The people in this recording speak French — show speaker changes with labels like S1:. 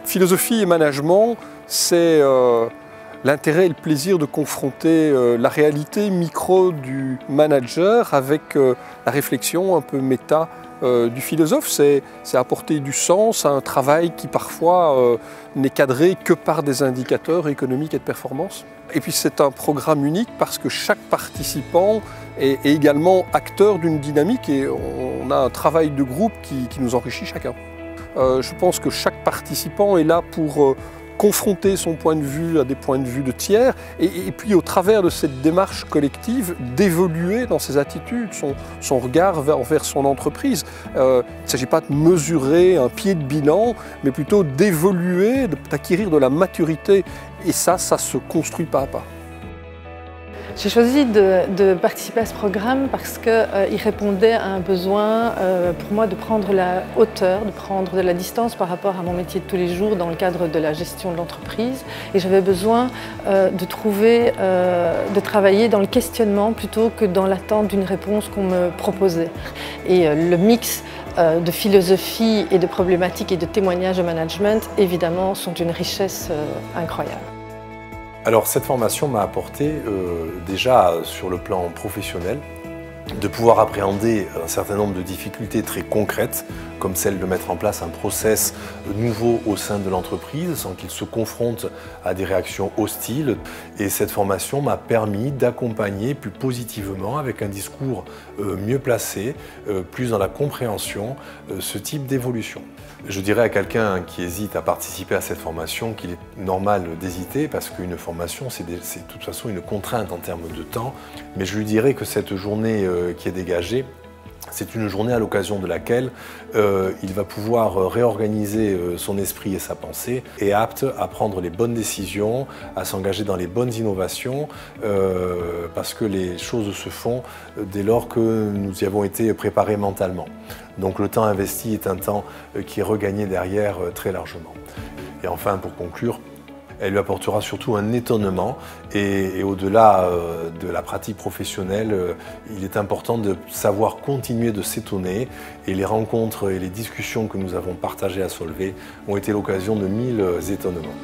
S1: Philosophie et management, c'est l'intérêt et le plaisir de confronter la réalité micro du manager avec la réflexion un peu méta du philosophe. C'est apporter du sens à un travail qui parfois n'est cadré que par des indicateurs économiques et de performance. Et puis c'est un programme unique parce que chaque participant est également acteur d'une dynamique et on a un travail de groupe qui nous enrichit chacun. Je pense que chaque participant est là pour confronter son point de vue à des points de vue de tiers et puis au travers de cette démarche collective d'évoluer dans ses attitudes, son regard vers son entreprise. Il ne s'agit pas de mesurer un pied de bilan, mais plutôt d'évoluer, d'acquérir de la maturité et ça se construit pas à pas.
S2: J'ai choisi de participer à ce programme parce qu'il répondait à un besoin pour moi de prendre la hauteur, de prendre de la distance par rapport à mon métier de tous les jours dans le cadre de la gestion de l'entreprise. Et j'avais besoin de travailler dans le questionnement plutôt que dans l'attente d'une réponse qu'on me proposait. Et le mix de philosophie et de problématiques et de témoignages de management, évidemment, sont d'une richesse incroyable.
S3: Alors cette formation m'a apporté déjà sur le plan professionnel de pouvoir appréhender un certain nombre de difficultés très concrètes comme celle de mettre en place un process nouveau au sein de l'entreprise sans qu'il se confronte à des réactions hostiles. Et cette formation m'a permis d'accompagner plus positivement, avec un discours mieux placé, plus dans la compréhension, ce type d'évolution. Je dirais à quelqu'un qui hésite à participer à cette formation qu'il est normal d'hésiter parce qu'une formation, c'est de toute façon une contrainte en termes de temps. Mais je lui dirais que cette journée qui est dégagée, c'est une journée à l'occasion de laquelle il va pouvoir réorganiser son esprit et sa pensée et est apte à prendre les bonnes décisions, à s'engager dans les bonnes innovations parce que les choses se font dès lors que nous y avons été préparés mentalement. Donc le temps investi est un temps qui est regagné derrière très largement. Et enfin, pour conclure, elle lui apportera surtout un étonnement et au-delà de la pratique professionnelle, il est important de savoir continuer de s'étonner et les rencontres et les discussions que nous avons partagées à Solvay ont été l'occasion de 1000 étonnements.